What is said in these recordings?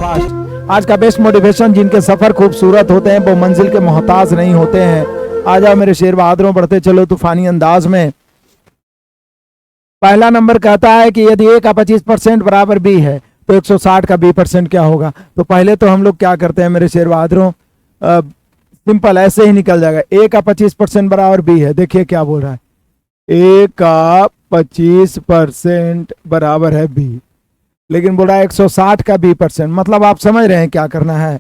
Fast. आज का best motivation, जिनके सफर खूबसूरत होते हैं वो मंजिल के मोहताज नहीं होते हैं। आ जाओ मेरे शेर बहादुरों, बढ़ते चलो तूफानी अंदाज में। पहला नंबर कहता है कि यदि a का 25% बराबर b है तो 160 का b% क्या होगा। तो पहले तो हम लोग क्या करते हैं मेरे शेर बहादुरों, सिंपल ऐसे ही निकल जाएगा। a का 25% बराबर b है। देखिए क्या बोल रहा है, a का 25% बराबर है b, लेकिन बोल रहा है 160 का b%। मतलब आप समझ रहे हैं क्या करना है,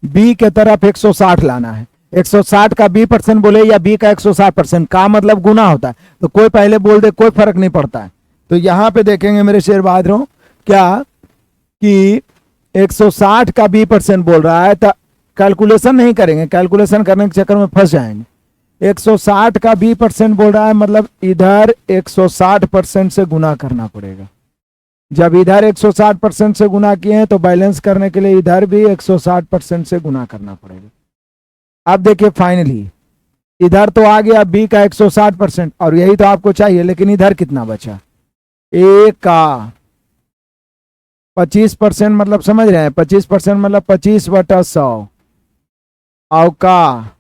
b के तरफ 160 लाना है। 160 का b% बोले या b का 160% का मतलब गुना होता है, तो कोई पहले बोल दे कोई फर्क नहीं पड़ता है। तो यहां पे देखेंगे मेरे शेर बहादुरों क्या कि 160 का b% बोल रहा है, तो कैलकुलेशन नहीं करेंगे, कैलकुलेशन करने के चक्कर में फंस जाएंगे। 160 का b% बोल रहा है, मतलब इधर 160% से गुना करना पड़ेगा। जब इधर 160% से गुना किए हैं तो बैलेंस करने के लिए इधर भी 160% से गुना करना पड़ेगा। अब देखिए फाइनली इधर तो आ गया b का 160% और यही तो आपको चाहिए, लेकिन इधर कितना बचा, a का 25% मतलब समझ रहे हैं, 25% मतलब 25/100 और का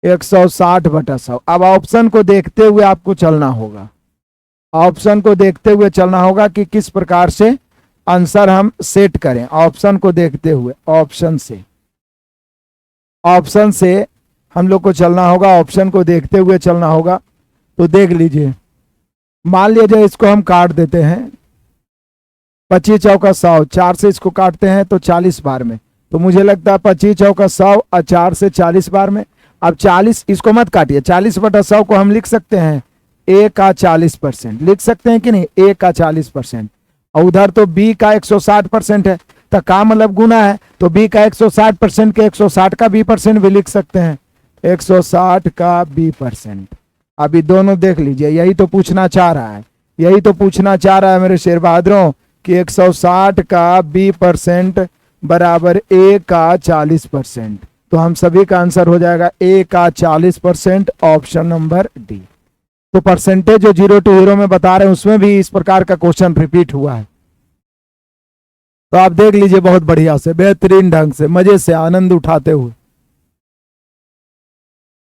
160/100। अब ऑप्शन को देखते हुए आपको चलना होगा, ऑप्शन को देखते हुए चलना होगा कि किस प्रकार से आंसर हम सेट करें। ऑप्शन को देखते हुए, ऑप्शन से हम लोग को चलना होगा, ऑप्शन को देखते हुए चलना होगा। तो देख लीजिए, मान लीजिए इसको हम काट देते हैं, 25 चौका 100, 4 से इसको काटते हैं तो 40 बार में, तो मुझे लगता है 25 चौका 100 और 4 से 40 बार में। अब 40, इसको मत काटिए, 40/100 को हम लिख सकते हैं a का 40%, लिख सकते हैं कि नहीं, a का 40%। और उधर तो b का 160% है, तो का मतलब गुना है, तो b का 160% के 160 का b% भी लिख सकते हैं, 160 का b%। अभी दोनों देख लीजिए, यही तो पूछना चाह रहा है, यही तो पूछना चाह रहा है मेरे शेर बहादुरों कि 160 का b% बराबर a का 40%। तो हम सभी का आंसर हो जाएगा a का 40%, ऑप्शन नंबर डी। तो परसेंटेज जो 0 to हीरो में बता रहे हैं उसमें भी इस प्रकार का क्वेश्चन रिपीट हुआ है। तो आप देख लीजिए बहुत बढ़िया से, बेहतरीन ढंग से, मजे से, आनंद उठाते हुए।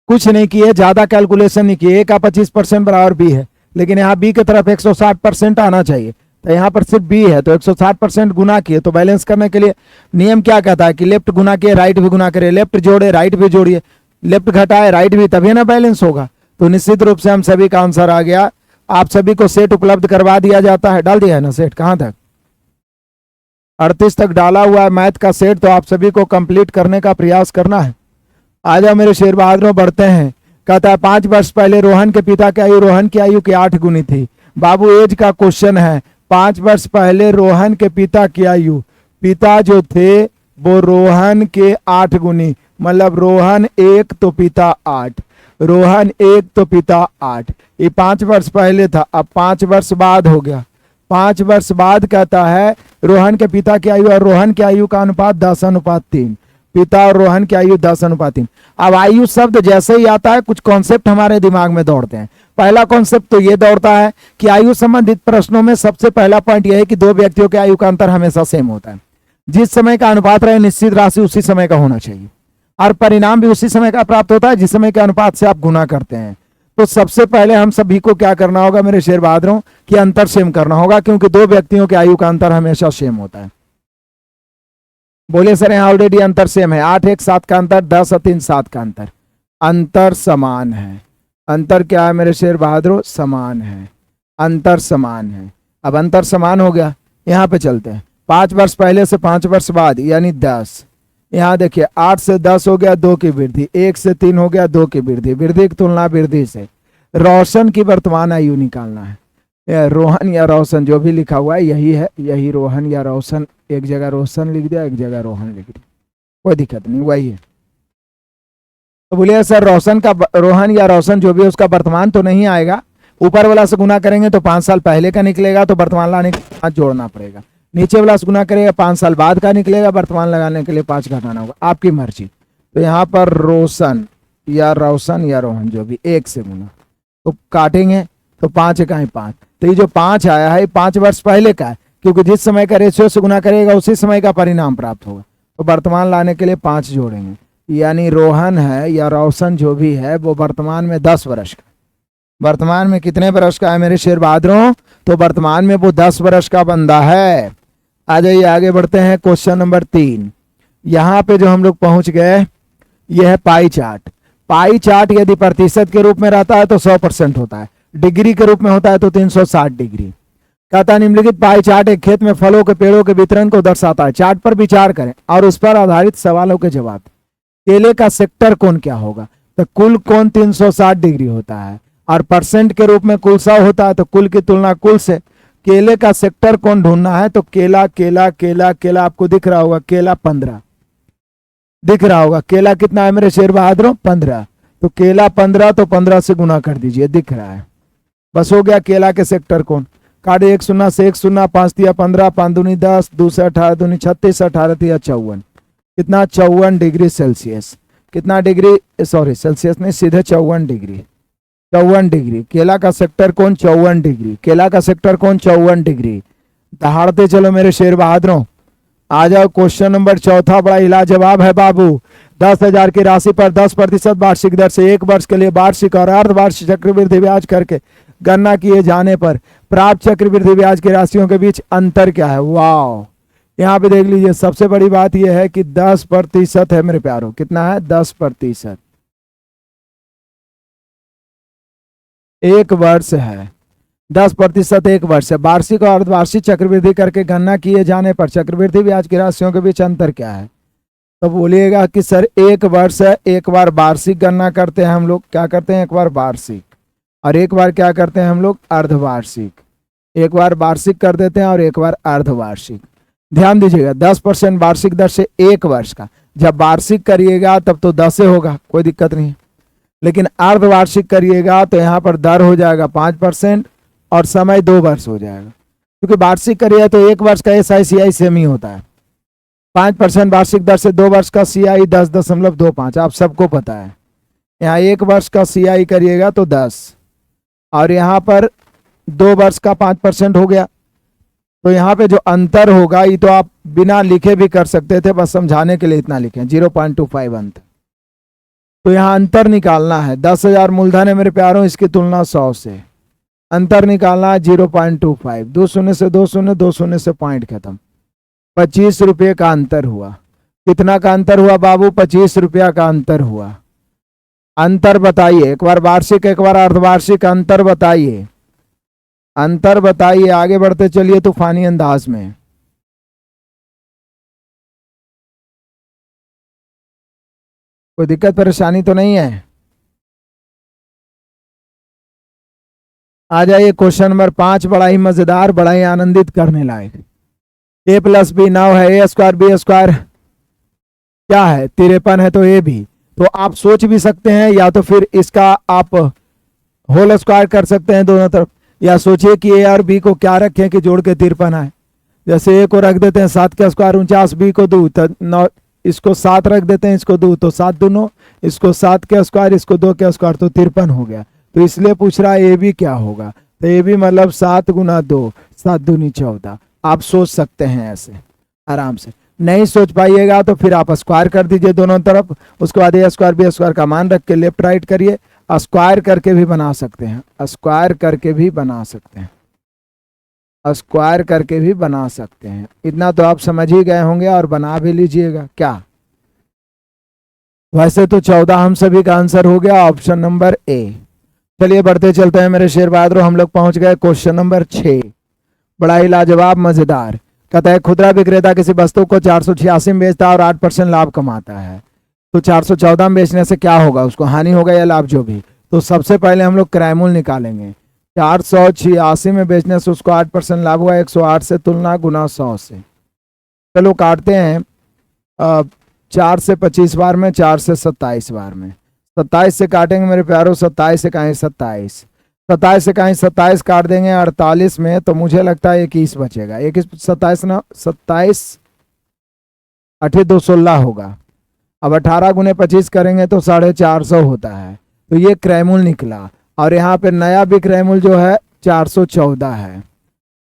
कुछ नहीं किए, ज्यादा कैलकुलेशन नहीं किए। a का 25% बराबर b है, लेकिन यहाँ b की तरफ 160% आना चाहिए, तो यहाँ पर सिर्फ b है, तो 160% गुना किए। तो बैलेंस करने के लिए नियम क्या कहता है कि लेफ्ट गुना किए राइट भी गुना करे, लेफ्ट जोड़े राइट भी जोड़िए, लेफ्ट घटाए राइट भी, तभी ना बैलेंस होगा। तो निश्चित रूप से हम सभी का आंसर आ गया। आप सभी को सेट उपलब्ध करवा दिया जाता है, डाल दिया है ना सेट, कहां तक, 38 तक डाला हुआ है मैथ का सेट। तो आप सभी को कंप्लीट करने का प्रयास करना है। आ जाओ मेरे शेर बहादुरों, बढ़ते हैं। कहता है 5 वर्ष पहले रोहन के पिता की आयु रोहन की आयु के 8 गुनी थी। बाबू एज का क्वेश्चन है। 5 वर्ष पहले रोहन के पिता की आयु, पिता जो थे वो रोहन के 8 गुनी, मतलब रोहन 1 तो पिता 8, रोहन 1 तो पिता 8। ये 5 वर्ष पहले था, अब 5 वर्ष बाद हो गया। 5 वर्ष बाद कहता है रोहन के पिता की आयु और रोहन की आयु का अनुपात 10:3, पिता और रोहन की आयु 10:3। अब आयु शब्द जैसे ही आता है कुछ कॉन्सेप्ट हमारे दिमाग में दौड़ते हैं। पहला कॉन्सेप्ट तो ये दौड़ता है कि आयु संबंधित प्रश्नों में सबसे पहला पॉइंट यह है कि दो व्यक्तियों के आयु का अंतर हमेशा सेम होता है। जिस समय का अनुपात रहे निश्चित राशि उसी समय का होना चाहिए, और परिणाम भी उसी समय का प्राप्त होता है जिस समय के अनुपात से आप गुना करते हैं। तो सबसे पहले हम सभी को क्या करना होगा मेरे शेर बहादुरों कि अंतर सेम करना होगा, क्योंकि दो व्यक्तियों के आयु का अंतर हमेशा सेम होता है। बोलिए सर यहाँ ऑलरेडी अंतर सेम है, 8 1 7 का अंतर, 10 और 3 7 का अंतर, अंतर समान है। अंतर क्या है मेरे शेर बहादुरों, समान है, अंतर समान है। अब अंतर समान हो गया, यहाँ पे चलते हैं। 5 वर्ष पहले से 5 वर्ष बाद यानी 10। यहाँ देखिए 8 से 10 हो गया 2 की वृद्धि, 1 से 3 हो गया 2 की वृद्धि, वृद्धि की तुलना वृद्धि से। रोशन की वर्तमान आयु निकालना है। रोहन या रोशन जो भी लिखा हुआ है यही है, यही रोहन या रोशन, एक जगह रोशन लिख दिया एक जगह रोहन लिख दिया, कोई दिक्कत नहीं, वही है। तो बोलिए सर रोशन का, रोहन या रोशन जो भी उसका वर्तमान तो नहीं आएगा, ऊपर वाला से गुना करेंगे तो 5 साल पहले का निकलेगा, तो वर्तमान लाने के 5 जोड़ना पड़ेगा। नीचे वाला से गुना करेगा 5 साल बाद का निकलेगा, वर्तमान लगाने के लिए 5 घटाना होगा, आपकी मर्जी। तो यहाँ पर रोशन या रोहन जो भी 1 से गुना, तो काटेंगे तो 5 इकाई 5, तो ये जो 5 आया है 5 वर्ष पहले का है, क्योंकि जिस समय का रेशियो से गुना करेगा उसी समय का परिणाम प्राप्त होगा। तो वर्तमान लाने के लिए 5 जोड़ेंगे, यानी रोहन है या रोशन जो भी है वो वर्तमान में 10 वर्ष का, वर्तमान में कितने वर्ष का है मेरे शेर बहादुरों? तो वर्तमान में वो 10 वर्ष का बंदा है। आ जाइए आगे बढ़ते हैं। क्वेश्चन नंबर 3, यहाँ पे जो हम लोग पहुंच गए ये है पाई चार्ट। पाई चार्ट यदि प्रतिशत के रूप में रहता है तो 100% होता है, डिग्री के रूप में होता है तो 360 डिग्री। कहता है निम्नलिखित पाई चार्ट एक खेत में फलों के पेड़ों के वितरण को दर्शाता है। चार्ट पर विचार करें और उस पर आधारित सवालों के जवाब। केले का सेक्टर कोण क्या होगा? तो कुल कोण 360 डिग्री होता है और परसेंट के रूप में कुल 100 होता है, तो कुल की तुलना कुल से केले का सेक्टर कोण ढूंढना है। तो केला केला केला केला आपको दिख रहा होगा, केला 15 दिख रहा होगा। केला कितना है मेरे शेर बहादुरों? 15। तो केला 15, तो 15 से गुना कर दीजिए, दिख रहा है। बस हो गया केला के सेक्टर कोण। काटे 1 0 से 1 0, 5 तिया 15, 5 दूनी 10, 2 से 18 दूनी 36, 18 तिया 54। कितना? 54 डिग्री सेल्सियस। कितना डिग्री? सॉरी सेल्सियस नहीं, सीधे 54 डिग्री। 54 डिग्री केला का सेक्टर कोण 54 डिग्री। केला का सेक्टर कोण 54 डिग्री। दहाड़ते चलो मेरे शेर बहादुरों। आ जाओ क्वेश्चन नंबर 4, बड़ा लाजवाब है बाबू। 10,000 की राशि पर 10% वार्षिक दर से 1 वर्ष के लिए वार्षिक और अर्धवार्षिक चक्रवृद्धि ब्याज करके गणना किए जाने पर प्राप्त चक्रवृद्धि ब्याज की राशियों के बीच अंतर क्या है? वाह, यहाँ पे देख लीजिए। सबसे बड़ी बात यह है कि 10% है मेरे प्यारों। कितना है? 10%। 1 वर्ष है, 10% 1 वर्ष है। वार्षिक और अर्धवार्षिक चक्रवृद्धि करके गणना किए जाने पर चक्रवृद्धि ब्याज की राशियों के बीच अंतर क्या है? तो बोलिएगा कि सर 1 वर्ष है, एक बार वार्षिक गणना करते हैं हम लोग। क्या करते हैं? एक बार वार्षिक, और एक बार क्या करते हैं हम लोग? अर्धवार्षिक। एक बार वार्षिक कर देते हैं और एक बार अर्धवार्षिक। ध्यान दीजिएगा, 10% वार्षिक दर से 1 वर्ष का। जब वार्षिक करिएगा तब तो 10 से होगा, कोई दिक्कत नहीं। लेकिन अर्धवार्षिक करिएगा तो यहाँ पर दर हो जाएगा 5% और समय 2 वर्ष हो जाएगा। क्योंकि वार्षिक करिए तो 1 वर्ष का SICI सेम ही होता है। 5% वार्षिक दर से 2 वर्ष का CI 10.25, आप सबको पता है। यहाँ 1 वर्ष का CI करिएगा तो 10, और यहाँ पर 2 वर्ष का 5% हो गया। तो यहाँ पे जो अंतर होगा ये तो आप बिना लिखे भी कर सकते थे, बस समझाने के लिए इतना लिखें, 0.25 अंतर। तो यहाँ अंतर निकालना है। 10,000 मूलधन है मेरे प्यारों, इसकी तुलना 100 से। अंतर निकालना है 0.25। 2 शून्य से 2 शून्य, 2 शून्य से पॉइंट खत्म। 25 रुपये का अंतर हुआ। कितना का अंतर हुआ बाबू? 25 रुपया का अंतर हुआ। अंतर बताइए, एक बार वार्षिक एक बार अर्धवार्षिक, अंतर बताइए, अंतर बताइए। आगे बढ़ते चलिए तूफानी अंदाज में। कोई दिक्कत परेशानी तो नहीं है? आ जाइए क्वेश्चन नंबर 5, बड़ा ही मजेदार, बड़ा ही आनंदित करने लायक। a + b 9 है, a² b² क्या है? 53 है, तो a भी। तो आप सोच भी सकते हैं, या तो फिर इसका आप होल स्क्वायर कर सकते हैं दोनों तरफ, या सोचिए कि a और b को क्या रखें कि जोड़ के 53 आए। जैसे a को रख देते हैं 7 का स्क्वायर 49, b को 2 तो 9, इसको 7 रख देते हैं, इसको 2 तो 7 2 9, इसको 7 का स्क्वायर, इसको 2 का स्क्वायर, तो 53 हो गया। तो इसलिए पूछ रहा है ए बी क्या होगा। तो ए बी मतलब 7 × 2, 7 दूनी 14। आप सोच सकते हैं ऐसे आराम से। नहीं सोच पाइएगा तो फिर आप स्क्वायर कर दीजिए दोनों तरफ। उसके बाद a² b² का मान रख के लेफ्ट राइट करिए। स्क्वायर करके भी बना सकते हैं, स्क्वायर करके भी बना सकते हैं, स्क्वायर करके भी बना सकते हैं। इतना तो आप समझ ही गए होंगे और बना भी लीजिएगा। क्या वैसे तो 14 हम सभी का आंसर हो गया, ऑप्शन नंबर ए। चलिए बढ़ते चलते हैं मेरे शेर बहादुर। हम लोग पहुंच गए क्वेश्चन नंबर 6, बड़ा ही लाजवाब मजेदार। कहता है खुदरा विक्रेता किसी वस्तु को 486 में बेचता है और 8% लाभ कमाता है। तो 414 में बेचने से क्या होगा? उसको हानि होगा या लाभ, जो भी। तो सबसे पहले हम लोग क्रयमूल्य निकालेंगे। 486 में बेचने से उसको 8% लाभ हुआ, 108 से तुलना गुना 100 से। चलो काटते हैं 4 से 25 बार में, 4 से 27 बार में। 27 से काटेंगे मेरे प्यारों, 27 से कहें 27, 27 से कहीं 27 काट देंगे 48 में, तो मुझे लगता है 21 बचेगा। 21 27 ना 27 8 2 16 होगा। अब 18 × 25 करेंगे तो 450 होता है। तो ये क्रयमूल्य निकला, और यहाँ पे नया भी क्रयमूल्य जो है 414 है।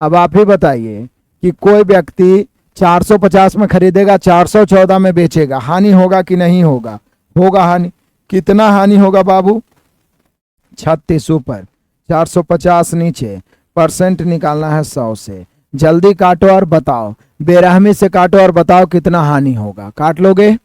अब आप ही बताइए कि कोई व्यक्ति 450 में खरीदेगा, 414 में बेचेगा, हानि होगा कि नहीं होगा? होगा हानि। कितना हानि होगा बाबू? 36 ऊपर, 450 नीचे, परसेंट निकालना है 100 से। जल्दी काटो और बताओ, बेरहमी से काटो और बताओ कितना हानि होगा। काट लोगे?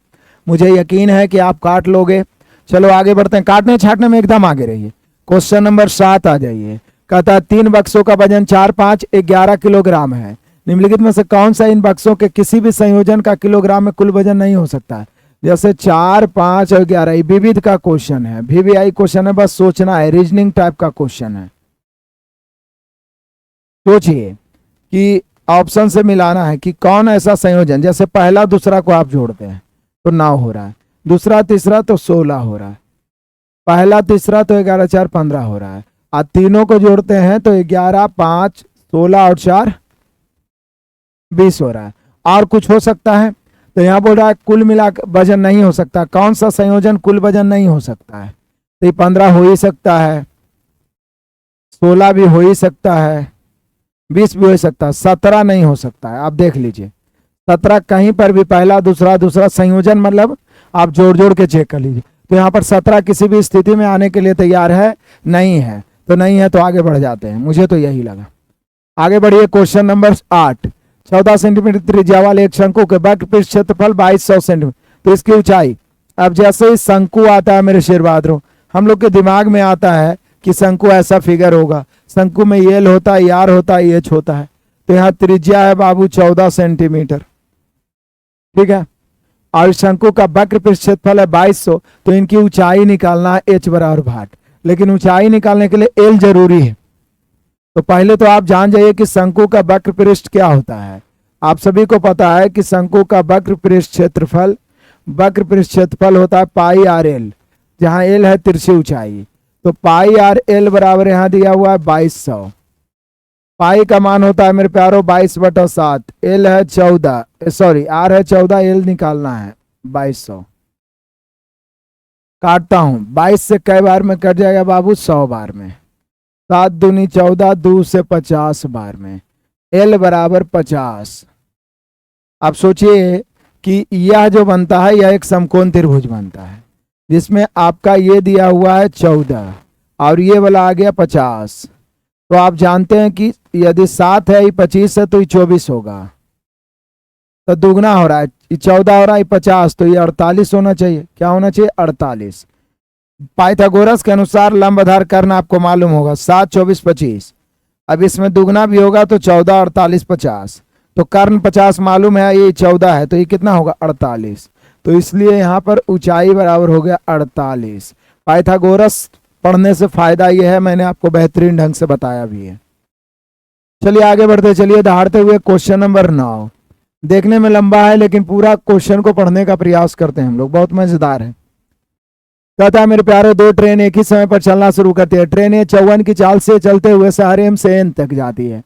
मुझे यकीन है कि आप काट लोगे। चलो आगे बढ़ते हैं, काटने छाटने में एकदम आगे रहिए। क्वेश्चन नंबर 7 आ जाइए। कहता है 3 बक्सों का वजन 4, 5, 11 किलोग्राम है। निम्नलिखित में से कौन सा इन बक्सों के किसी भी संयोजन का किलोग्राम में कुल वजन नहीं हो सकता है? जैसे 4, 5 और 11, ये विविध का क्वेश्चन है, VVI क्वेश्चन है, बस सोचना है, रीजनिंग टाइप का क्वेश्चन है। सोचिए कि ऑप्शन से मिलाना है कि कौन ऐसा संयोजन, जैसे पहला दूसरा को आप जोड़ते हैं तो 9 हो रहा है, दूसरा तीसरा तो 16 हो रहा है, पहला तीसरा तो 11, 4, 15 हो रहा है, और तीनों को जोड़ते हैं तो 11, 5, 16 और 4 20 हो रहा है। और कुछ हो सकता है? तो यहाँ बोल रहा है कुल मिला वजन नहीं हो सकता। कौन सा संयोजन कुल वजन नहीं हो सकता है? तो ये 15 हो ही सकता है, 16 भी हो ही सकता है, 20 भी हो सकता है, 17 नहीं हो सकता है। आप देख लीजिए 17 कहीं पर भी पहला दूसरा दूसरा संयोजन, मतलब आप जोड़ जोड़ के चेक कर लीजिए। तो यहाँ पर 17 किसी भी स्थिति में आने के लिए तैयार है? नहीं है। तो नहीं है तो आगे बढ़ जाते हैं, मुझे तो यही लगा। आगे बढ़िए। Question number 8। 14 सेंटीमीटर त्रिज्या वाले एक शंकु के वक्रपृष्ठ क्षेत्रफल 2200 सेंटीमीटर, तो इसकी ऊंचाई। अब जैसे ही शंकु आता है मेरे शेर बहादुर, हम लोग के दिमाग में आता है कि शंकु ऐसा फिगर होगा, शंकु में एल होता है, यार होता है, एच होता है। तो यहाँ त्रिज्या है बाबू 14 सेंटीमीटर, ठीक है, और शंकु का वक्रपृष्ठ क्षेत्रफल है 2200, तो इनकी ऊंचाई निकालना है h बराबर भाट। लेकिन ऊंचाई निकालने के लिए एल जरूरी है। तो पहले तो आप जान जाइए कि शंकु का वक्रपृष्ठ क्या होता है। आप सभी को पता है कि शंकु का वक्रपृष्ठ क्षेत्रफल होता है पाई आर एल, जहां एल है तिरछी ऊंचाई। तो पाई आर एल बराबर यहां दिया हुआ है 2200। पाई का मान होता है मेरे प्यारो 22/7, एल है 14, सॉरी आर है 14, एल निकालना है 2200। काटता हूं, 22 से कई बार में कट जाएगा बाबू? 100 बार में। 7 दूनी 14, 2 से 50 बार में, एल बराबर 50। आप सोचिए कि यह जो बनता है यह एक समकोण त्रिभुज बनता है, जिसमें आपका ये दिया हुआ है 14 और ये वाला आ गया 50। तो आप जानते हैं कि यदि 7 है, ये 25 है, तो ये 24 होगा, तो दुगना हो रहा है, ये 14 हो रहा है, 50, तो ये 48 होना चाहिए। क्या होना चाहिए? 48। पाइथागोरस के अनुसार लंब आधार कर्ण आपको मालूम होगा, 7, 24, 25। अब इसमें दुगना भी होगा तो 14, 48, 50। तो कर्ण 50 मालूम है, ये 14 है, तो ये कितना होगा? 48। तो इसलिए यहाँ पर ऊंचाई बराबर हो गया 48। पाइथागोरस पढ़ने से फायदा यह है, मैंने आपको बेहतरीन ढंग से बताया भी है। चलिए आगे बढ़ते चलिए, दहाड़ते हुए क्वेश्चन नंबर 9। देखने में लंबा है लेकिन पूरा क्वेश्चन को पढ़ने का प्रयास करते हैं हम लोग, बहुत मजेदार है। कहता है मेरे प्यारे, 2 ट्रेन एक ही समय पर चलना शुरू करती है। ट्रेन ए 54 की चाल से चलते हुए शहर एम से एन तक जाती है,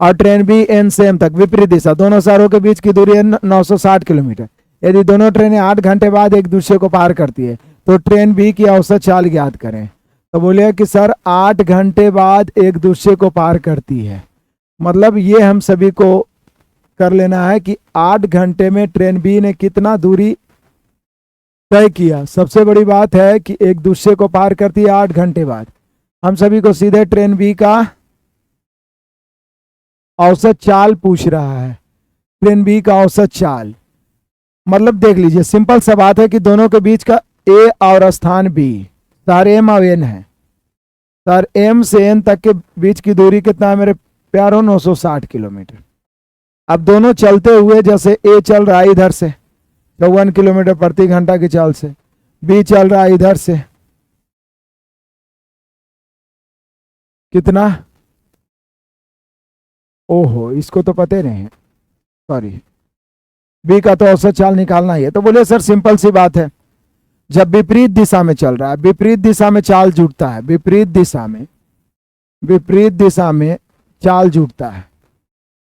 और ट्रेन बी एन से एम तक विपरीत दिशा। दोनों शहरों के बीच की दूरी है 960 किलोमीटर। यदि दोनों ट्रेनें 8 घंटे बाद एक दूसरे को पार करती है तो ट्रेन बी की औसत चाल ज्ञात करें। तो बोले कि सर 8 घंटे बाद एक दूसरे को पार करती है, मतलब ये हम सभी को कर लेना है कि 8 घंटे में ट्रेन बी ने कितना दूरी तय किया। सबसे बड़ी बात है कि एक दूसरे को पार करती है 8 घंटे बाद। हम सभी को सीधे ट्रेन बी का औसत चाल पूछ रहा है, ट्रेन बी का औसत चाल। मतलब देख लीजिए, सिंपल सा बात है कि दोनों के बीच का ए और स्थान बी, शहर एम और एन है। शहर एम से एन तक के बीच की दूरी कितना है मेरे प्यारों? 960 किलोमीटर। अब दोनों चलते हुए, जैसे ए चल रहा है इधर से 54 किलोमीटर प्रति घंटा की चाल से, बी चल रहा है इधर से कितना? ओहो, इसको तो पता नहीं है, सॉरी। बी का तो औसत चाल निकालना ही है। तो बोले सर सिंपल सी बात है, जब विपरीत दिशा में चल रहा है, विपरीत दिशा में चाल जुटता है, विपरीत दिशा में चाल जुटता है,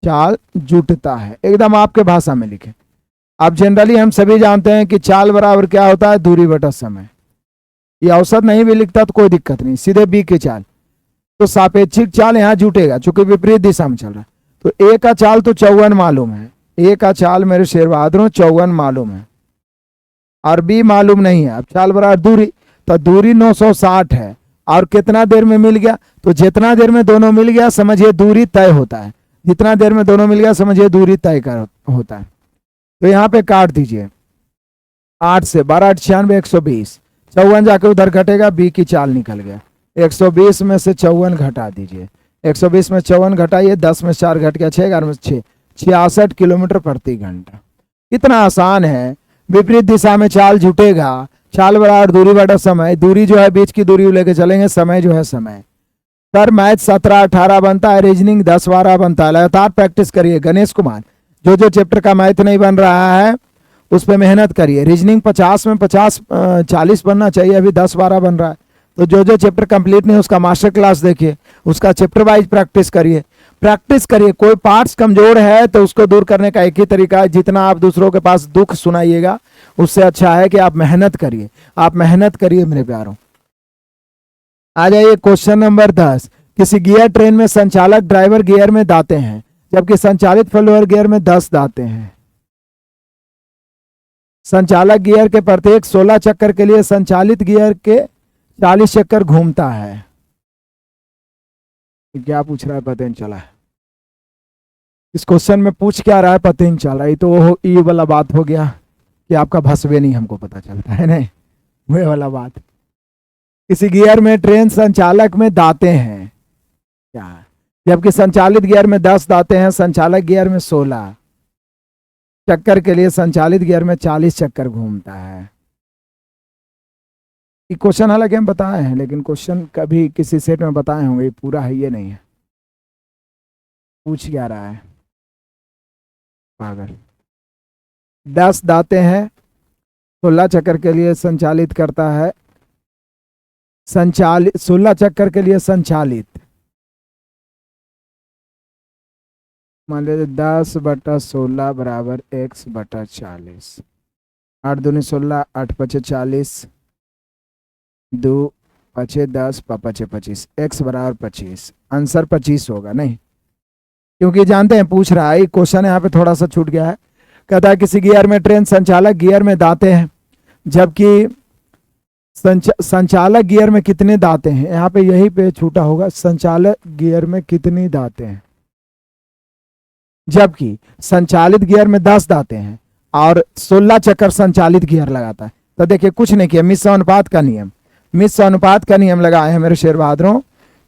चाल जुटता है, एकदम आपके भाषा में लिखे। अब जनरली हम सभी जानते हैं कि चाल बराबर क्या होता है? दूरी बटा समय। ये औसत नहीं भी लिखता तो कोई दिक्कत नहीं, सीधे बी की चाल। तो सापेक्षिक चाल यहाँ जुटेगा, चूंकि विपरीत दिशा में चल रहा है। तो ए का चाल तो 54 मालूम है, ए का चाल मेरे शेर बहादुरों 54 मालूम है और बी मालूम नहीं है। अब चाल बराबर दूरी, तो दूरी 960 है और कितना देर में मिल गया, तो जितना देर में दोनों मिल गया समझिए दूरी तय होता है, जितना देर में दोनों मिल गया समझिए दूरी तय कर होता है। तो यहाँ पे काट दीजिए 8 से 12 8 96 120, 54 जाके उधर घटेगा, बी की चाल निकल गया। 120 में से 54 घटा दीजिए, 120 में 54 घटाइए, 10 में 4 घट गया, 6 11 में 6, 66 किलोमीटर प्रति घंटा। कितना आसान है, विपरीत दिशा में चाल जुटेगा, चाल बराबर दूरी बटा समय, दूरी जो है बीच की दूरी लेके चलेंगे, समय जो है समय। सर मैथ 17 18 बनता है, रीजनिंग 10 12 बनता है। लगातार प्रैक्टिस करिए गणेश कुमार, जो चैप्टर का मैथ नहीं बन रहा है उस पर मेहनत करिए। रीजनिंग 50 में 50 40 बनना चाहिए, अभी 10 12 बन रहा है। तो जो चैप्टर कंप्लीट नहीं उसका मास्टर क्लास देखिए, उसका चैप्टर वाइज प्रैक्टिस करिए, प्रैक्टिस करिए। कोई पार्ट्स कमजोर है तो उसको दूर करने का एक ही तरीका है, जितना आप दूसरों के पास दुख सुनाइएगा उससे अच्छा है कि आप मेहनत करिए, आप मेहनत करिए मेरे प्यारों। आ जाइए क्वेश्चन नंबर 10। किसी गियर ट्रेन में संचालक ड्राइवर गियर में दाते हैं, जबकि संचालित फॉलोअर गियर में 10 दाते हैं। संचालक गियर के प्रत्येक 16 चक्कर के लिए संचालित गियर के 40 चक्कर घूमता है। क्या पूछ रहा है पता नहीं चला है, इस क्वेश्चन में पूछ क्या रहा है पता नहीं चल रहा। ये तो ये वाला बात हो गया कि आपका भसवे नहीं हमको पता चलता है, नहीं वही वाला बात। किसी गियर में ट्रेन संचालक में दाते हैं क्या, जबकि संचालित गियर में 10 दाते हैं, संचालक गियर में 16 चक्कर के लिए संचालित गियर में 40 चक्कर घूमता है। ये क्वेश्चन हालांकि हम बताए हैं, लेकिन क्वेश्चन कभी किसी सेट में बताए होंगे, पूरा है ये नहीं है। पूछ क्या रहा है पागल। 10 दाते हैं, 16 चक्कर के लिए संचालित करता है, संचालित 16 चक्कर के लिए संचालित, मान लीजिए 10 बटा 16 बराबर x बटा 40, 8 दूनी 16, 8 पचे 40, 2 पचे 10, 5 25, x बराबर 25। आंसर 25 होगा नहीं, क्योंकि जानते हैं पूछ रहा है, क्वेश्चन यहाँ पे थोड़ा सा छूट गया है। कहता है किसी गियर में ट्रेन संचालक गियर में दाते हैं, जबकि संचालक गियर में कितने दाते हैं, यहाँ पे यही पे छूटा होगा, संचालक गियर में कितनी दाते हैं, जबकि संचालित गियर में 10 दाते हैं और 16 चक्कर संचालित गियर लगाता है। तो देखिए कुछ नहीं किया, मिश्र अनुपात का नियम, मिश्र अनुपात का नियम लगाए हैं मेरे शेर बहादुरों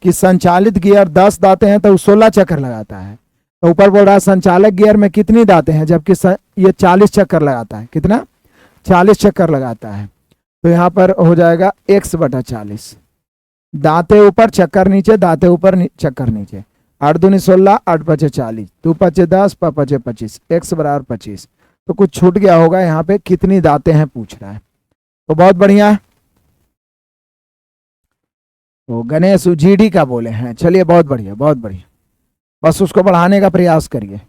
कि संचालित गियर 10 दाते हैं तो 16 चक्कर लगाता है। तो ऊपर बोल रहा है संचालक गियर में कितनी दाते हैं, जबकि ये 40 चक्कर लगाता है, कितना 40 चक्कर लगाता है। तो यहाँ पर हो जाएगा x बटा 40, दाते ऊपर चक्कर नीचे, दाते ऊपर चक्कर नीचे, 8 दूनी 16, 8 पचे 40, 2 पचे 10, 5 पचे 25, x बराबर 25। तो कुछ छूट गया होगा यहाँ पे, कितनी दाते हैं पूछ रहा है। तो बहुत बढ़िया, तो गणेश जीडी का बोले हैं, चलिए बहुत बढ़िया बहुत बढ़िया, बस उसको बढ़ाने का प्रयास करिए।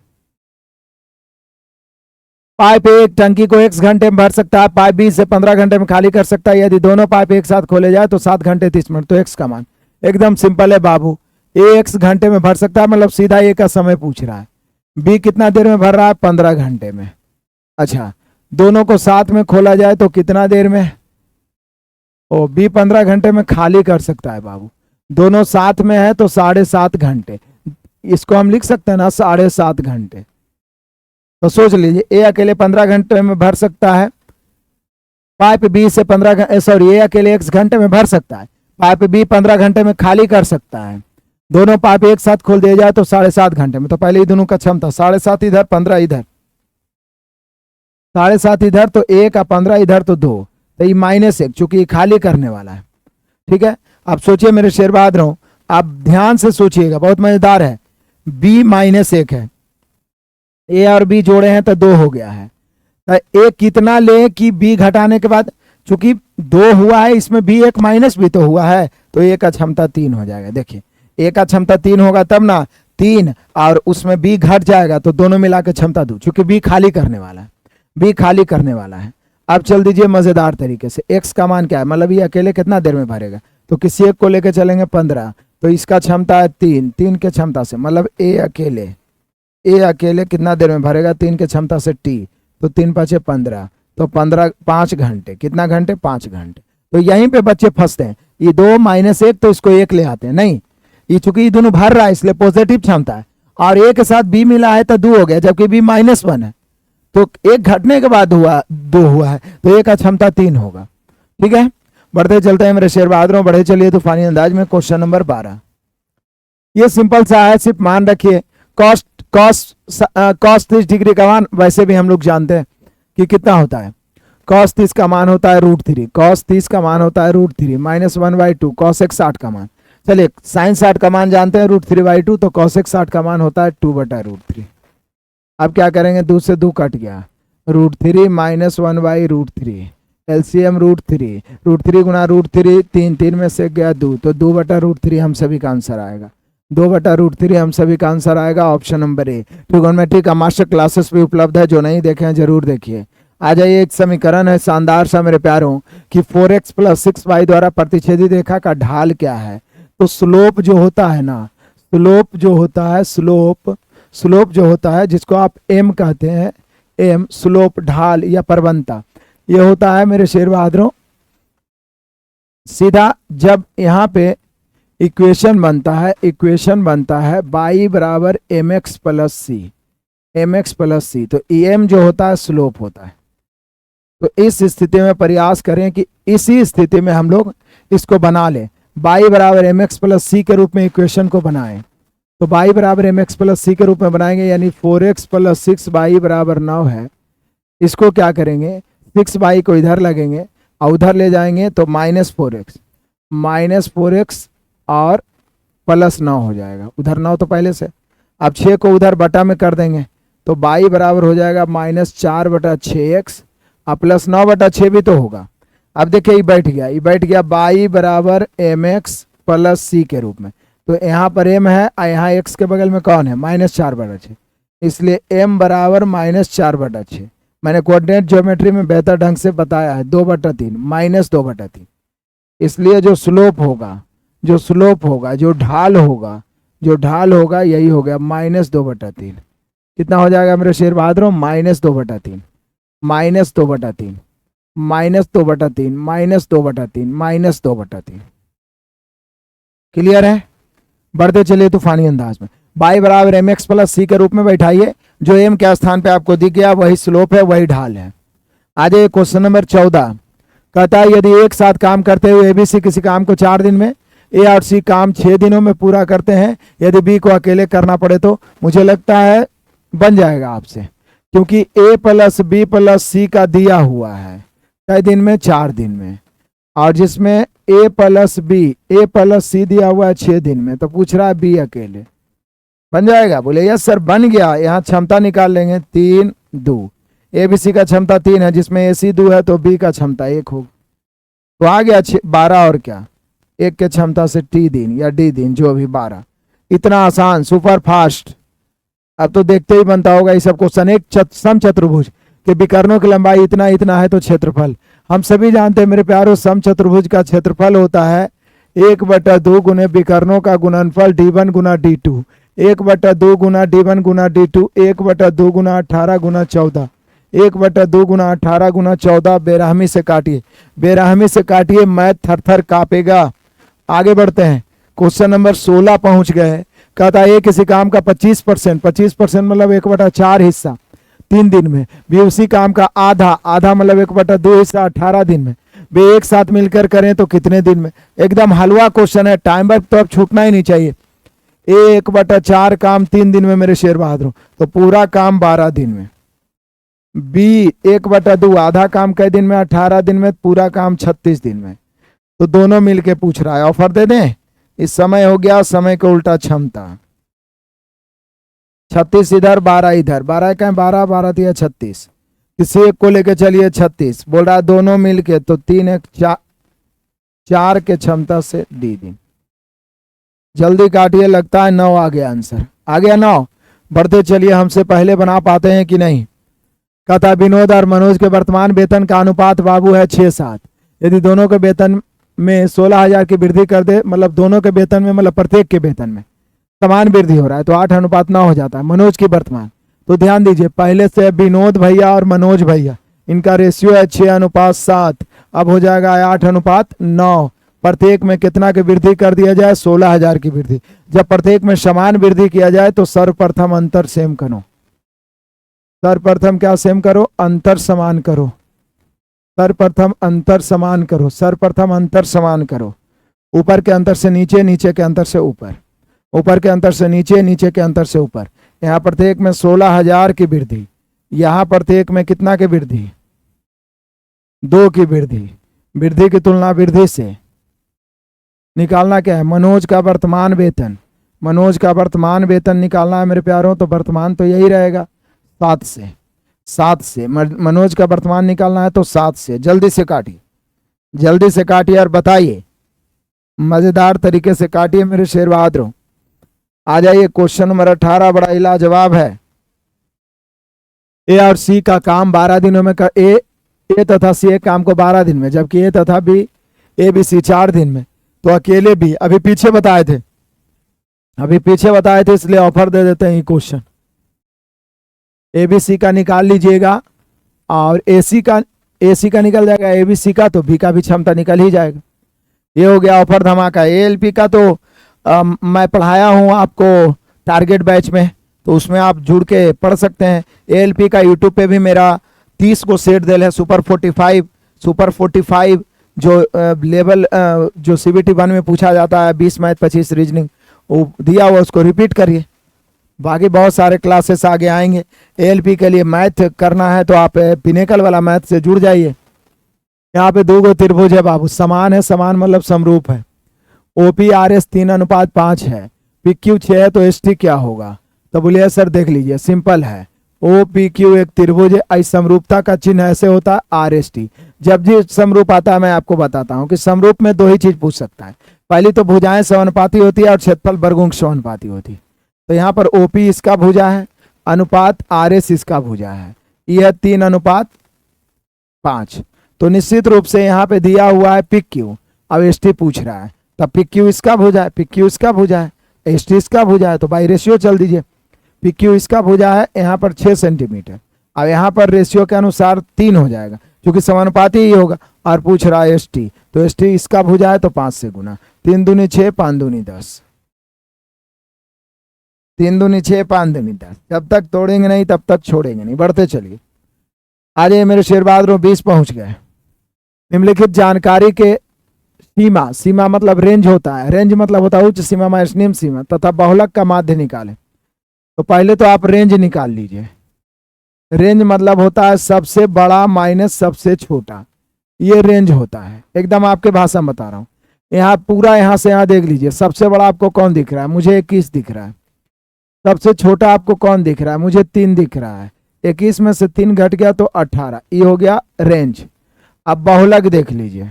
पाइप एक टंकी को x घंटे में भर सकता है, पाइप 20 से 15 घंटे में खाली कर सकता है। यदि दोनों पाइप एक साथ खोले जाए तो 7 घंटे 30 मिनट। तो x का मान एकदम सिंपल है बाबू, ए x घंटे में भर सकता है, मतलब सीधा ए का समय पूछ रहा है। बी कितना देर में भर रहा है, 15 घंटे में। अच्छा, दोनों को साथ में खोला जाए तो कितना देर में, ओ बी 15 घंटे में खाली कर सकता है बाबू, दोनों साथ में है तो 7.5 घंटे, इसको हम लिख सकते हैं ना 7.5 घंटे। तो सोच लीजिए ए अकेले 15 घंटे में भर सकता है, पाइप बी से 15 सॉरी ए अकेले x घंटे में भर सकता है, पाइप बी 15 घंटे में खाली कर सकता है। दोनों पाइप एक साथ खोल दिया जाए तो 7.5 घंटे में। तो पहले ही दोनों का क्षमता 7.5 इधर 15 इधर, 7.5 इधर तो 1 और 15 इधर तो 2, तो ये -1 चूंकि खाली करने वाला है। ठीक है, अब सोचिए मेरे शेर बहादुर, आप ध्यान से सोचिएगा, बहुत मजेदार है। b -1 है, ए और बी जोड़े हैं तो 2 हो गया है। तो ए कितना ले कि बी घटाने के बाद, चूंकि 2 हुआ है इसमें बी एक माइनस भी तो हुआ है, तो ए का क्षमता 3 हो जाएगा। देखिए ए का क्षमता 3 होगा तब ना, 3 और उसमें बी घट जाएगा तो दोनों मिला के क्षमता 2, चूंकि बी खाली करने वाला है, बी खाली करने वाला है। अब चल दीजिए मजेदार तरीके से, x का मान क्या है, मतलब ये अकेले कितना देर में भरेगा, तो किसी एक को लेकर चलेंगे 15, तो इसका क्षमता है 3 के क्षमता से, मतलब ए अकेले ए अकेले कितना देर में भरेगा 3 की क्षमता से टी, तो 3 5 15, तो 15 5 घंटे, कितना घंटे 5 घंटे। तो यहीं पे बच्चे फंसते हैं, ये 2 -1 तो इसको 1 ले आते हैं, नहीं ये चूंकि ये दोनों भर रहा है इसलिए पॉजिटिव क्षमता है, और ए के साथ बी मिला है तो 2 हो गया, जबकि बी -1 है, तो 1 घटने के बाद 2 हुआ है, तो ए का क्षमता 3 होगा। ठीक है, बढ़ते चलते हैं मेरे शेर बहादुरों, बढ़े चलिए तूफानी अंदाज में। क्वेश्चन नंबर 12, ये सिंपल सा है, सिर्फ मान रखिए कॉस 30 डिग्री का मान वैसे भी हम लोग जानते हैं कि कितना होता है, कॉस 30 का मान होता है √3, कॉस 30 का मान होता है √3 -1/2, कॉस x 60 का मान, चलिए साइन 60 का मान जानते हैं √3/2, तो कॉस x 60 का मान होता है 2/√3। अब क्या करेंगे, 2 से 2 कट गया, √3 -1/√3, एलसीएम √3, √3 गुना √3 3, 3 में से गया 2, तो 2/√3 हम सभी का आंसर आएगा, 2/√3 हम सभी का आंसर आएगा, ऑप्शन नंबर ए। ट्रिगोनोमेट्री का मास्टर क्लासेस भी उपलब्ध है, जो नहीं देखे हैं जरूर देखिए। आ जाइए, एक समीकरण है शानदार सा मेरे प्यारों कि 4x + 6y द्वारा प्रतिच्छेदी रेखा का ढाल क्या है। तो स्लोप जो होता है ना, स्लोप जो होता है, स्लोप जो होता है जिसको आप एम कहते हैं, एम स्लोप ढाल या प्रवणता, ये होता है मेरे शेर बहादुरों, सीधा जब यहाँ पे इक्वेशन बनता है y = mx + c, तो em जो होता है स्लोप होता है। तो इस स्थिति में प्रयास करें कि इसी स्थिति में हम लोग इसको बना लें, y = mx + c के रूप में इक्वेशन को बनाएं। तो y = mx + c के रूप में बनाएंगे, यानी 4x + 6y = 9 है। इसको क्या करेंगे, 6y को इधर लगेंगे और उधर ले जाएंगे तो -4x और +9 हो जाएगा, उधर 9 तो पहले से। अब 6 को उधर बटा में कर देंगे तो y बराबर हो जाएगा -4/6x और +9/6 भी तो होगा। अब देखिए ये बैठ गया y = mx + c के रूप में, तो यहाँ पर m है और यहाँ x के बगल में कौन है, -4/6, इसलिए m बराबर -4/6। मैंने कोऑर्डिनेट ज्योमेट्री में बेहतर ढंग से बताया है, 2/3 -2/3, इसलिए जो स्लोप होगा, जो ढाल होगा यही हो गया -2/3। कितना हो जाएगा मेरे शेर बहादुरों, -2/3 -2/3 -2/3 -2/3 -2/3। क्लियर है, बढ़ते चलिए तूफानी अंदाज में। y = mx + c के रूप में बैठाइए, जो m के स्थान पे आपको दिख गया वही स्लोप है, वही ढाल है। आ जाइए क्वेश्चन नंबर 14, कहता है यदि एक साथ काम करते हुए ABC किसी काम को 4 दिन में, A और C काम 6 दिनों में पूरा करते हैं, यदि B को अकेले करना पड़े तो मुझे लगता है बन जाएगा आपसे, क्योंकि A + B + C का दिया हुआ है कई दिन में, 4 दिन में, और जिसमें A + C दिया हुआ है 6 दिन में, तो पूछ रहा है B अकेले, बन जाएगा। बोले यस सर बन गया। यहाँ क्षमता निकाल लेंगे, 3 2, ABC का क्षमता 3 है, जिसमें AC 2 है, तो B का क्षमता 1 होगा, तो आ गया 12, और क्या 1 के क्षमता से T दिन या D दिन, जो भी 12। इतना आसान, सुपर फास्ट। अब तो देखते ही बनता होगा ये सब क्वेश्चन। एक समचतुर्भुज के विकर्णों की लंबाई इतना इतना है, तो क्षेत्रफल हम सभी जानते हैं मेरे प्यारों, समचतुर्भुज का क्षेत्रफल होता है 1/2 गुने विकर्णों का गुणनफल D1 × D2, 1/2 गुना D1 × D2, 1/2 गुना 18 गुना 14, 1/2 गुना 18 गुना 14। बेरहमी से काटिए, मैथ थर थर कांपेगा। आगे बढ़ते हैं, क्वेश्चन नंबर 16 पहुंच गए। कहता है किसी काम का 25% मतलब 1/4 हिस्सा 3 दिन में, भी उसी काम का आधा मतलब 1/2 हिस्सा 18 दिन में, वे एक साथ मिलकर करें तो कितने दिन में। एकदम हलवा क्वेश्चन है, टाइम वर्क तो अब छूटना ही नहीं चाहिए। 1/4 काम 3 दिन में मेरे शेर बहादुर, तो पूरा काम 12 दिन में। B 1/2 आधा काम कई दिन में, 18 दिन में, पूरा काम 36 दिन में। तो दोनों मिलके पूछ रहा है, ऑफर दे दें। इस समय हो गया समय को उल्टा क्षमता, 36 इधर 12 इधर, 12 कहें 12 12 दिया 36, किसी एक को लेके चलिए 36, बोल रहा है दोनों मिलके, तो 3 1 4 के क्षमता से D दिन। जल्दी काटिए, लगता है 9 आ गया आंसर, आ गया 9। बढ़ते चलिए, हमसे पहले बना पाते हैं कि नहीं। कहता विनोद और मनोज के वर्तमान वेतन का अनुपात बाबू है 6-7। यदि दोनों के वेतन में 16,000 की वृद्धि कर दे, मतलब दोनों के वेतन में, मतलब प्रत्येक के वेतन में समान वृद्धि हो रहा है तो 8:9 हो जाता है। मनोज की वर्तमान, तो ध्यान दीजिए पहले से विनोद भैया और मनोज भैया इनका रेशियो है 6:7, अब हो जाएगा 8:9। प्रत्येक में कितना की वृद्धि कर दिया जाए? 16,000 की वृद्धि। जब प्रत्येक में समान वृद्धि किया जाए तो सर्वप्रथम अंतर सेम करो। सर्वप्रथम क्या सेम करो? अंतर समान करो। सर्वप्रथम अंतर समान करो। सर्वप्रथम अंतर समान करो। ऊपर के अंतर से नीचे, नीचे के अंतर से ऊपर, ऊपर के अंतर से नीचे, नीचे के अंतर से ऊपर। यहाँ प्रत्येक में 16,000 की वृद्धि, यहाँ प्रत्येक में कितना की वृद्धि? 2 की वृद्धि। वृद्धि की तुलना वृद्धि से निकालना क्या है? मनोज का वर्तमान वेतन। मनोज का वर्तमान वेतन निकालना है मेरे प्यारों, तो वर्तमान तो यही रहेगा 7 से। 7 से मनोज का वर्तमान निकालना है तो 7 से। जल्दी से काटिए, जल्दी से काटिए और बताइए, मजेदार तरीके से काटिए मेरे शेर बहादुरों। आ जाइए क्वेश्चन नंबर 18, बड़ा ही लाजवाब है। ए और सी का काम 12 दिनों में कर, ए तथा सी एक काम को 12 दिन में, जबकि ए तथा बी, ए बी सी 4 दिन में। तो अकेले भी अभी पीछे बताए थे, अभी पीछे बताए थे, इसलिए ऑफर दे देते हैं क्वेश्चन। ए बी सी का निकाल लीजिएगा और ए सी का निकल जाएगा, ए बी सी का, तो बी का भी क्षमता निकल ही जाएगा। ये हो गया ऑफर धमाका। ए एल पी का तो मैं पढ़ाया हूँ आपको टारगेट बैच में, तो उसमें आप जुड़ के पढ़ सकते हैं। ए एल पी का यूट्यूब पे भी मेरा 30 को सेट दिल है। सुपर 45 जो लेवल जो CBT 1 में पूछा जाता है, 20 मैथ 25 रीजनिंग, वो दिया हुआ, उसको रिपीट करिए। बाकी बहुत सारे क्लासेस आगे आएंगे। ALP के लिए मैथ करना है तो आप पिनेकल वाला मैथ से जुड़ जाइए। यहाँ पे 2 त्रिभुज है बाबू, समान है, समान मतलब समरूप है। OPRS 3:5 है, PQ 6 है, तो ST क्या होगा? तो बोलिए सर देख लीजिए, सिंपल है। OPQ एक त्रिभुज है, समरूपता का चिन्ह ऐसे होता है RST। जब भी समरूप आता है मैं आपको बताता हूँ कि समरूप में 2 ही चीज पूछ सकता है। पहली तो भुजाएं समानुपाती होती है और क्षेत्रफल वर्गों समानुपाती होती है। तो यहाँ पर OP इसका भुजा है, अनुपात RS इसका भुजा है, यह 3:5। तो निश्चित रूप से यहाँ पे दिया हुआ है PQ, अब ST पूछ रहा है, तब PQ इसका भुजा है, PQ इसका भुजा है, ST इसका भुजा है, तो बाई रेशियो चल दीजिए। PQ इसका भुजा है यहाँ पर 6 सेंटीमीटर, अब यहाँ पर रेशियो के अनुसार 3 हो जाएगा क्योंकि समानुपाती ही होगा, और पूछ रहा है ST, तो ST इसका भुजा है तो 5 से गुना। 3 दूनी 6, 5 दूनी 10, 3 दूनी 6, 5 दूनी 10। जब तक तोड़ेंगे नहीं तब तक छोड़ेंगे नहीं, बढ़ते चलिए। आ जाइए मेरे शेर बहादुरों, 20 पहुंच गए। निम्नलिखित जानकारी के सीमा, सीमा मतलब रेंज होता है, रेंज मतलब होता है उच्च सीमा माइनस निम्न सीमा, तथा बहुलक का माध्य निकालें। तो पहले तो आप रेंज निकाल लीजिए। रेंज मतलब होता है सबसे बड़ा माइनस सबसे छोटा, ये रेंज होता है। एकदम आपके भाषा में बता रहा हूँ। यहाँ पूरा यहाँ से यहाँ देख लीजिए, सबसे बड़ा आपको कौन दिख रहा है? मुझे 21 दिख रहा है। सबसे छोटा आपको कौन दिख रहा है? मुझे 3 दिख रहा है। 21 में से 3 घट गया तो 18, ये हो गया रेंज। अब बहुलक देख लीजिए,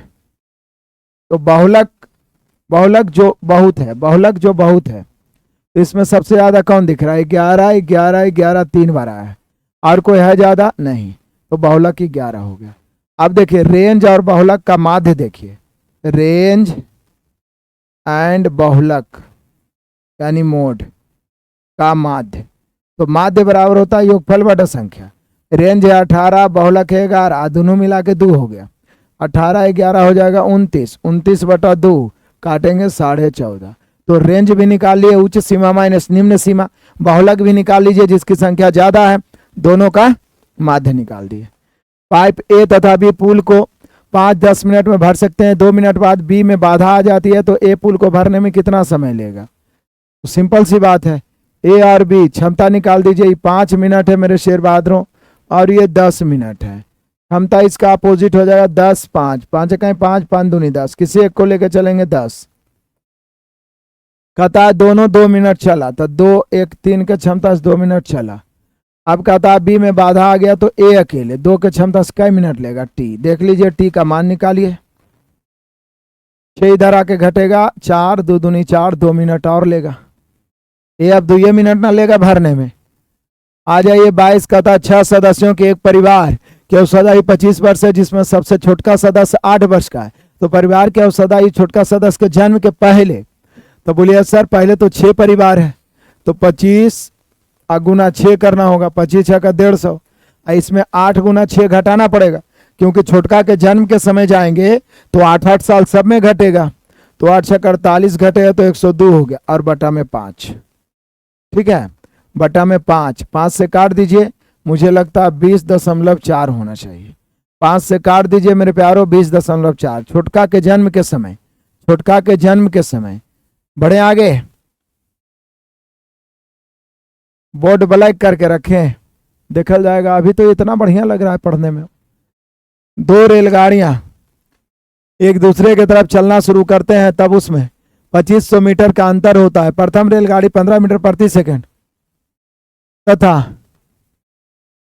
तो बहुलक जो बहुत है, बहुलक जो बहुत है, तो इसमें सबसे ज्यादा कौन दिख रहा है? 11, 11, 11 3 बार आया है, और कोई है ज्यादा नहीं, तो बहुलक ही 11 हो गया। अब देखिए रेंज और बहुलक का माध्य देखिए, रेंज एंड बहुलक यानी मोड का माध्य, तो माध्य बराबर होता है योगफल बटा संख्या। रेंज है 18, बहुलक है 11, दोनों मिला के 2 हो गया। 18 11 हो जाएगा 29, 29 बटा 2 काटेंगे 14.5। तो रेंज भी निकाल लिए, उच्च सीमा माइनस निम्न सीमा। बहुलक भी निकाल लीजिए, जिसकी संख्या ज्यादा है, दोनों का माध्य निकाल दिए। पाइप ए तथा बी पुल को 5-10 मिनट में भर सकते हैं। 2 मिनट बाद बी में बाधा आ जाती है, तो ए पुल को भरने में कितना समय लेगा? तो सिंपल सी बात है, ए और बी क्षमता निकाल दीजिए। 5 मिनट है मेरे शेर बहादुरों, और ये 10 मिनट है। क्षमता इसका अपोजिट हो जाएगा 10, 5, 5 कहीं 5, 5 दूनी 10, किसी एक को लेकर चलेंगे 10। कहता है दोनों 2 मिनट चला, तो 2 1 3 के क्षमता से 2 मिनट चला। अब कहता है बी में बाधा आ गया, तो ए अकेले 2 के क्षमता से कई मिनट लेगा? टी। देख लीजिए टी का मान निकालिए। 6 इधर आके घटेगा, 4 2 दूनी 4, 2 मिनट और लेगा। ए अब 2 मिनट ना लेगा भरने में। आ जाइए 22, कहता है 6 सदस्यों के एक परिवार की औसदाई 25 वर्ष है, जिसमें सबसे छोटका सदस्य 8 वर्ष का है। तो परिवार के औसदाई छोटका सदस्य के जन्म के पहले तो बोलिए सर पहले तो 6 परिवार है, तो 25 गुना 6 करना होगा, 25 6 का 150, इसमें 8 गुना 6 घटाना पड़ेगा, क्योंकि छोटका के जन्म के समय जाएंगे तो 8-8 साल सब में घटेगा, तो 8 6 48 घटेगा तो 102 हो गया, और बटा में 5। ठीक है, बटा में 5, 5 से काट दीजिए, मुझे लगता है 20.4 होना चाहिए। 5 से काट दीजिए मेरे प्यारो, 20.4। छोटका के जन्म के समय, छोटका के जन्म के समय। बढ़े आगे, बोर्ड ब्लैक करके रखें, देखा जाएगा। अभी तो इतना बढ़िया लग रहा है पढ़ने में। 2 रेलगाड़ियां एक दूसरे की तरफ चलना शुरू करते हैं, तब उसमें 2500 मीटर का अंतर होता है। प्रथम रेलगाड़ी 15 मीटर प्रति सेकंड तथा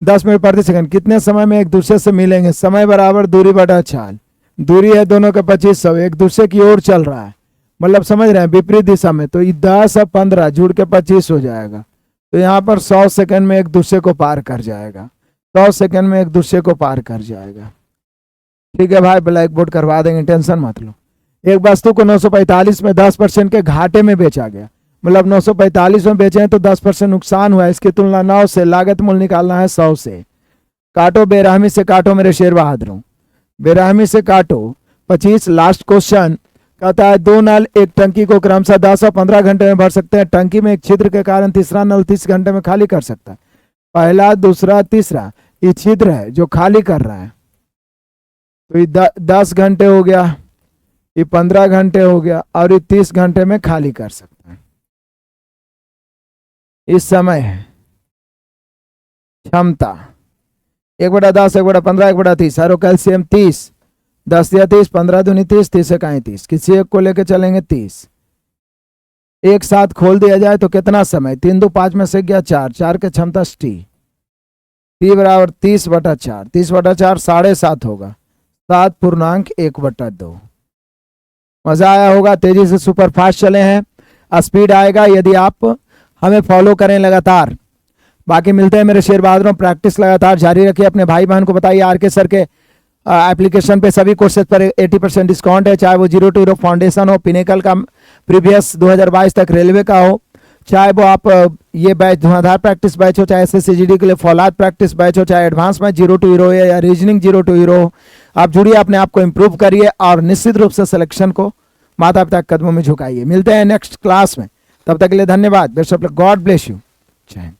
10 मीटर प्रति सेकंड कितने समय में एक दूसरे से मिलेंगे? समय बराबर दूरी बटा चाल। दूरी है दोनों का 2500, एक दूसरे की ओर चल रहा है, मतलब समझ रहे हैं, विपरीत दिशा में। तो 10 और 15 जुड़ के 25 हो जाएगा। तो यहाँ पर 100 सेकंड में एक दूसरे को पार कर जाएगा, 100 सेकंड में एक दूसरे को पार कर जाएगा। ठीक है भाई, ब्लैक बोर्ड करवा देंगे, टेंशन मत लो। एक वस्तु को 945 में 10% के घाटे में बेचा गया, मतलब 945 में बेचे हैं तो 10% नुकसान हुआ। इसकी तुलना 9 से, लागत मूल्य निकालना है 100 से। काटो, बेरहमी से काटो मेरे शेर बहादुरों, बेरहमी से काटो। 25 लास्ट क्वेश्चन कहता है 2 नल एक टंकी को क्रमशः 10 और 15 घंटे में भर सकते हैं। टंकी में एक छिद्र के कारण तीसरा नल 30 घंटे में खाली कर सकता है। पहला, दूसरा, तीसरा, ये छिद्र है जो खाली कर रहा है। तो ये 10 घंटे हो गया, ये 15 घंटे हो गया, और ये 30 घंटे में खाली कर सकता है। इस समय क्षमता 1/10, 1/15, 1/30, और कैल्शियम 30, 10 या 30, 15 दूनी 30, 30 से कहीं 30, किसी एक को लेके चलेंगे 30। एक साथ खोल दिया जाए तो कितना समय? 3 2 5 में से गया 4, 4 की क्षमता टी बराबर 30/4, 30/4 7.5 होगा, 7.1/2। मजा आया होगा। तेजी से सुपर फास्ट चले हैं, स्पीड आएगा यदि आप हमें फॉलो करें लगातार। बाकी मिलते हैं मेरे शेर बहादुरों, प्रैक्टिस लगातार जारी रखिए। अपने भाई बहन को बताइए आरके सर के एप्लीकेशन पे सभी कोर्सेज पर 80% डिस्काउंट है, चाहे वो 0 to हीरो फाउंडेशन हो, पिनेकल का प्रीवियस 2022 तक रेलवे का हो, चाहे वो आप ये बैच धुआंधार प्रैक्टिस बैच हो, चाहे SSCGD के लिए फौलाद प्रैक्टिस बैच हो, चाहे एडवांस मैच 0 to हीरो या रीजनिंग 0 to हीरो हो। आप जुड़िए, अपने आप को इम्प्रूव करिए और निश्चित रूप से सिलेक्शन को माता पिता के कदमों में झुकाइए। मिलते हैं नेक्स्ट क्लास में, तब तक के लिए धन्यवाद। Best of luck, God bless you, जय हिंद।